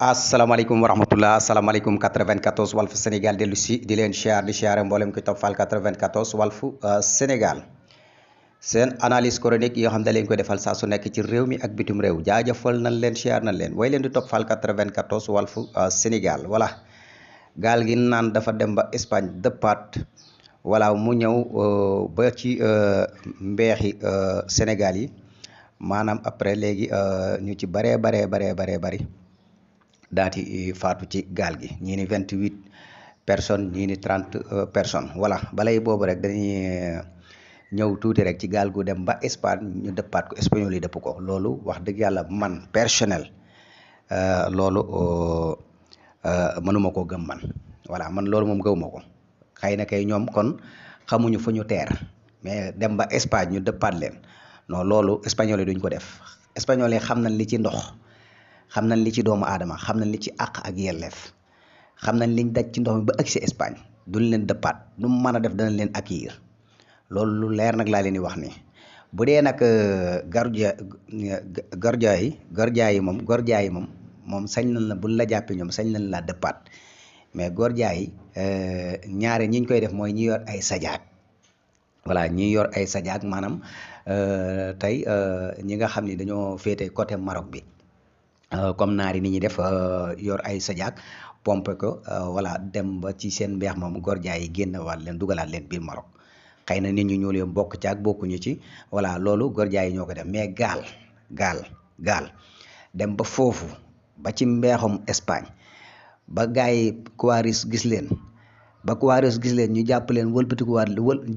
asalaamaaleykum wa rahmatullah asalaamaaleykum 94 Walf Sénégal dellu si di leen siyaar di siyaare mboolem koy toppal 94 Walf Sénégal seen analyse chronique yoo xam ne da leen koy defal saa su nekk ci réew mi ak bitum réew jaajëfal nañ leen siyaar nañ leen way leen di toppal 94 Walf Sénégal voilà gaal gi naan dafa dem ba Espagne dëppaat voilà mu ñëw ba ci mbeexi Sénégal yi maanaam après léegi ñu ci baree bari daati faatu ci gaal gi ñii ni 28 personnes ñii ni 30 personnes voilà balay boobu rek dañuy ñëw tuuti rek ci gaal gu dem ba Espagne ñu dëppaat ko espagnol yi dëpp ko loolu wax dëgg yàlla man personnel loolu mënuma koo gëm man voilà man loolu moom gëwuma ko xëy na kay ñoom kon xamuñu fu ñu teer mais dem ba Espagne ñu dëppaat leen non loolu espagnol yi duñ ko def espagnol yi xam nañ li ci ndox xam nañ li ci doomu aadama xam nañ li ci àq ak yelleef xam nañ liñ daj ci ndox mi ba agsi Espagne duñ leen dëppaat nu mu mën a def danañ leen accueillir loolu lu leer nag laa leen di wax nii bu dee nag gordia yi moom sañ nañ la buñ la jàppee ñoom sañ nañ laa dëppaat mais gordia yi ñaare ñiñ koy def mooy ñi yor ay sajaak voilà ñi yor ay sajaak maanaam tey ñi nga xam ni dañoo féete côté Maroc bi comme naari ni ñuy def yor ay sajaak pompe ko voilà dem ba ci seen mbeex moom gordia yi génn waat leen dugalaat leen biir Maroc xëy na nit ñu ñuul yoon bokk ci ak bokkuñu ci voilà loolu gordia yi ñoo ko def mais gaal dem ba foofu ba ci mbeexum Espagne ba gars yi Quares gis leen ñu jàpp leen wëlbatikuwaat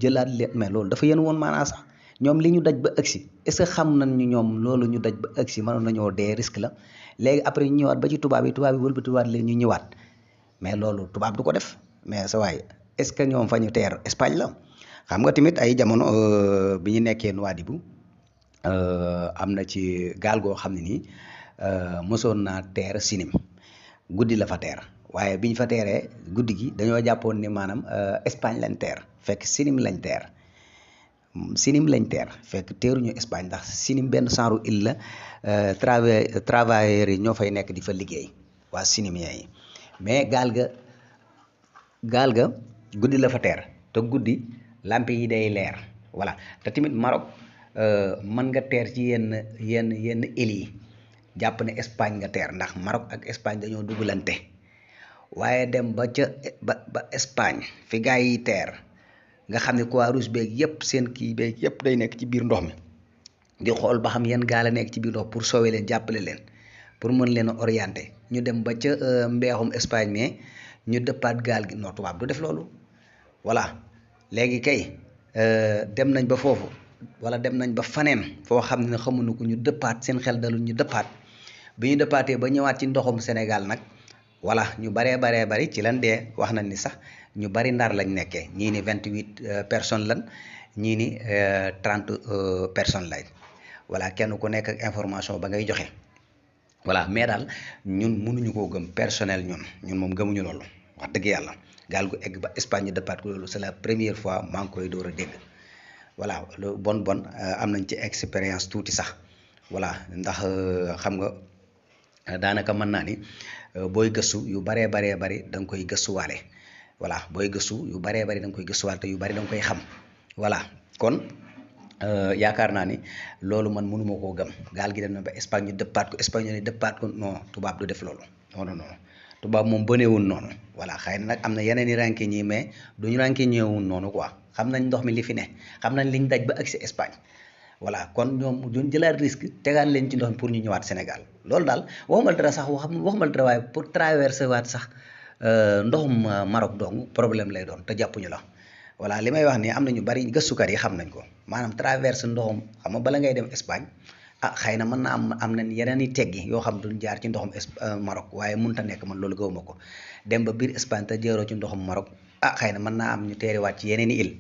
jëlaat leen mais loolu dafa yéen woon maanaa sax ñoom li ñu daj ba ëgsi est-ce que xam nañ ñu ñoom loolu ñu daj ba ëgsi mënoon nañoo dee risque la léegi après ñu ñëwaat ba ci tubaab yi wëlbatiwaat leen ñu ñëwaat mais loolu tubaab du ko def mais sa waay est-ce que ñoom fa ñu teer Espagne la xam nga tamit ay jamono bi ñu nekkee Nouadhibou am na ci gaal goo xam ne nii mosoon naa teer Sinim guddi la fa teer waaye bi ñu fa teeree guddi gi dañoo jàppoon ni maanaam Espagne lañ teer fekk Sinim lañ teer fekk teeruñu Espagne ndax Sinim benn genre île la travailleurs yi ñoo fay nekk di fa liggéey waa sinimiens yi mais gaal ga guddi la fa teer te guddi lampe yi day leer voilà te tamit Maroc mën nga teer ci yenn îles yi jàpp ne Espagne nga teer ndax Maroc ak Espagne dañoo dugalante waaye dem ba Espagne fi gars yi teer nga xam ne Croix-Rouge beeg yëpp seen kii beeg yëpp day nekk ci biir ndox mi di xool ba xam yan gaal a nekk ci biir ndox pour sauver leen jàppale leen pour mën leen a orienter ñu dem ba ca mbeexum Espagne mais ñu dëppaat gaal gi non tubaab du def loolu voilà léegi kay dem nañ ba foofu wala dem nañ ba faneen foo xam ne xamuñu ko ñu dëppaat seen xel dalul ñu dëppaat bi ñu dëppaatee ba ñëwaat ci ndoxum Sénégal nag voilà ñu baree bari ci lan dee wax nañ ni sax ñu bari ndar lañ nekkee ñii ni 28 personnes lan ñii ni 30 personnes lañ voilà kenn ku nekk ak information ba ngay joxe voilà mais daal ñun mënuñu koo gëm personnel ñun moom gëmuñu loolu wax dëgg yàlla gaal gu egg ba Espagne dëppaat ko loolu c'est la première fois maa ngi koy door a dégg voilà lu bon am nañ ci expérience tuuti sax voilà ndax xam nga daanaka mën naa ni booy gëstu yu baree bari da nga koy gëstuwaale voilà booy gëstu yu baree bari da nga koy gëstuwaale te yu bari da nga koy xam voilà kon yaakaar naa ni loolu man mënuma koo gëm gaal gi dem na ba Espagne ñu dëppaat ko espagnol yi dëppaat ko non tubaab du def loolu non tubaab moom bëneewul noonu voilà xëy na nag am na yeneen i ranking yi mais duñu ranking ñëwul noonu quoi xam nañ ndox mi li fi ne xam nañ liñ daj ba agsi Espagne voilà kon ñoom duñ jëlaat risque tegaat leen ci ndox mi pour ñu ñëwaat Sénégal loolu daal waxumal dara sax waxumal dara waaye pour traverser waat sax ndoxum Maroc dong problème lay doon te jàppuñu la voilà li may wax nii am na ñu bari gëstukat yi xam nañ ko maanaam traverse ndoxum xam nga bala ngay dem Espagne xëy na mën naa am nañ yeneen i teggi yoo xam duñ jaar ci ndoxum Maroc waaye mënut a nekk man loolu gëwuma ko dem ba biir Espagne te jëroo ci ndoxum Maroc xëy na mën naa am ñu teeriwaat ci yeneen i île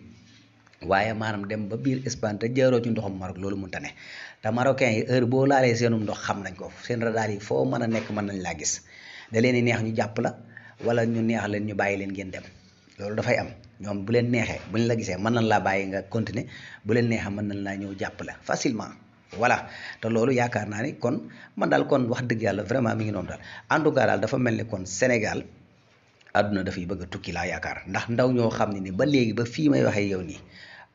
waaye maanaam dem ba biir Espagne te jëroo ci ndoxum Maroc loolu mënut a ne te marocains yi heure boo laalee seenum ndox xam nañ ko seen radar yi foo mën a nekk mën nañ laa gis da leen di neex ñu jàpp la wala ñu neex leen ñu bàyyi leen ngeen dem loolu dafay am ñoom bu leen neexee buñ la gisee mën nañ laa bàyyi nga continuer bu leen neexee mën nañ laa ñëw jàpp la facilement voilà te loolu yaakaar naa ni kon man daal kon wax dëgg yàlla vraiment mi ngi noonu daal en tout cas daal dafa mel ni kon Sénégal àdduna dafay bëgg a tukki laa yaakaar ndax ndaw ñoo xam ne ni ba léegi ba fii may waxee yow nii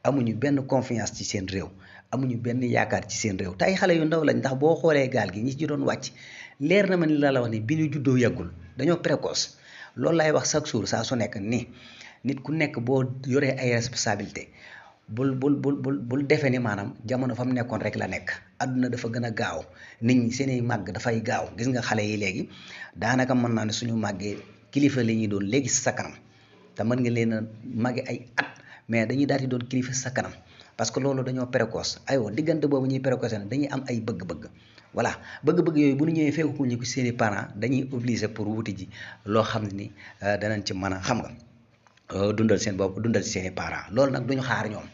amuñu benn confiance ci seen réew amuñu benn yaakaar ci seen réew te ay xale yu ndaw lañ ndax boo xoolee gaal gi ñi ci doon wàcc leer na ma ni la wax ni bi ñu juddoo yàggul dañoo précoce loolu laay wax chaque jour saa su nekk ni nit ku nekk boo yoree ay responsabilité bul defee ni maanaam jamono fa mu nekkoon rek la nekk àdduna dafa gën a gaaw nit ñi seen i màgg dafay gaaw gis nga xale yi léegi daanaka mën naa ne suñu màggee kilifa la ñuy doon léegi si sa kanam te mën nga leen a màgge ay at mais dañuy daal di doon kilifa si sa kanam parce que loolu dañoo précoce aywa diggante boobu ñuy précoce ne dañuy am ay bëgg-bëgg voilà bëgg-bëgg yooyu bu ñu ñëwee fekku ñu ko seen i parents dañuy obligé pour wuti ji loo xam ne ni danañ ci mën a xam nga dundal seen bopp dundal seen i parents loolu nag duñu xaar ñoom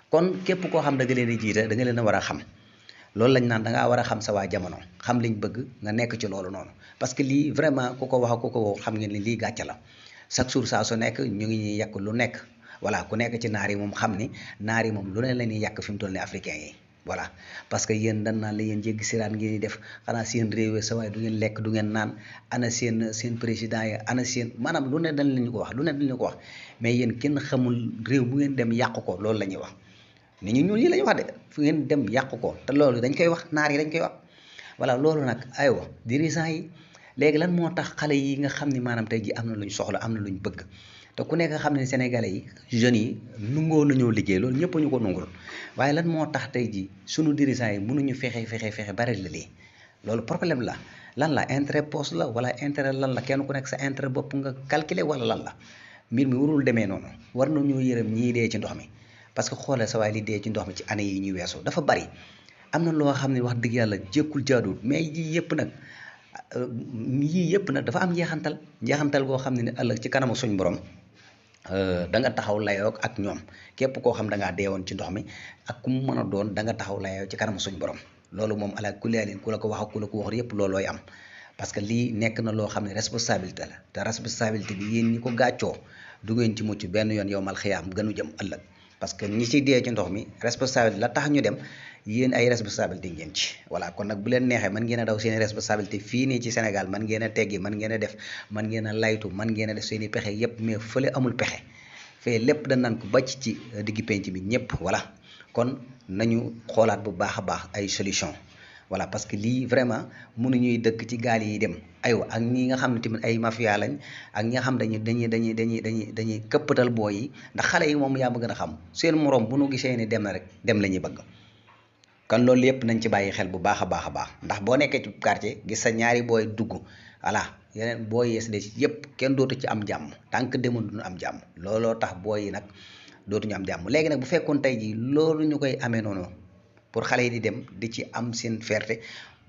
kon képp koo xam da nga leen di jiite da nga leen a war a xam loolu lañ naan da ngaa war a xam sa waa jamono xam liñ bëgg nga nekk ci loolu noonu parce que lii vraiment ku ko wax ku ko xam ngeen ni lii gàcce la chaque jour saa su nekk ñu ngi ñuy yàq lu nekk voilà ku nekk ci naar yi moom xam ni naar yi moom lu ne la ñuy yàq fi mu toll ni africain yi voilà parce que yéen dañ naan la yéen jéggi siraan ngeen di def xanaa seen réew sa waaye du ngeen lekk du ngeen naan ana seen président yi ana seen maanaam lu ne dañ lañu ko wax lu ne dañ lañu ko wax mais yéen kenn xamul réew bu ngeen dem yàq ko loolu la ñuy wax nit ñu ñuul yi la ñuy wax de fu ngeen dem yàq ko te loolu dañ koy wax naar yi dañ koy wax voilà loolu nag aywa dirigeant yi léegi lan moo tax xale yi nga xam ni maanaam tey ji am na luñ soxla am na luñ bëgg te ku nekk xam ne sénégalais yi jeunes yi nungoo nañoo liggéey loolu ñëpp ñu ko nungul waaye lan moo tax tey ji sunu dirigeant yi mënuñu fexe bari la lii loolu problème la lan la intérêt poste la wala intérêt lan la kenn ku nekk sa intérêt bopp nga calculer wala lan la mbir mi warul demee noonu war nañoo yërëm ñii dee ci ndox mi parce que xoolal sa waay li dee ci ndox mi ci année yi ñuy weesu dafa bari am na loo xam ne wax dëgg yàlla jékkul jaaduwul mais yii yëpp nag dafa am njeexantal goo xam ne ne ëllëg ci kanamu suñ borom da nga taxaw layoog ak ñoom képp koo xam da ngaa deewoon ci ndox mi ak ku mu mën a doon da nga taxaw layoo ci kanamu suñ borom loolu moom ala kulli ku la ko wax ak ku la ko wax yëpp loolooy am parce que lii nekk na loo xam ne responsabilité la te responsabilité bi yéen ñi ko gàccoo du ngeen ci mucc benn yoon yow mal xiyaam gënu jëm ëllëg parce que ñi ci dee ci ndox mi responsabilité la tax ñu dem yéen ay responsabilité ngeen ci voilà kon nag bu leen neexee mën ngeen a daw seen responsabilité fii nii ci Sénégal mën ngeen a teggi mën ngeen a def mën ngeen a laytu mën ngeen a def seen i pexe yépp mais fële amul pexe fee lépp dañ naan ko bàcc ci diggi penc bi ñëpp voilà kon nañu xoolaat bu baax a baax ay solution voilà parce que lii vraiment mënuñuy dëkk ci gaal yi dem aywa ak ñi nga xam ne tamit ay mafia lañ ak ñi nga xam dañuy këppatal booy yi ndax xale yi moom yaa ma gën a xam seen morom bu nu gisee ni dem na rek dem la ñuy bëgg kon loolu yëpp nañ ci bàyyi xel bu baax a baax ndax boo nekkee ci quartier gis sa ñaari booy dugg voilà yeneen booy yees des yëpp kenn dootu ci am jàmm tant que demul duñu am jàmm looloo tax booy yi nag dootuñu am jàmm léegi nag bu fekkoon tey jii loolu ñu koy amee noonu pour xale yi di dem di ci am seen fierté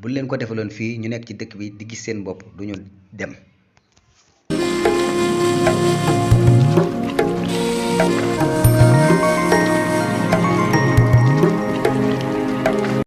bu leen ko defaloon fii ñu nekk ci dëkk bi di gis seen bopp duñu dem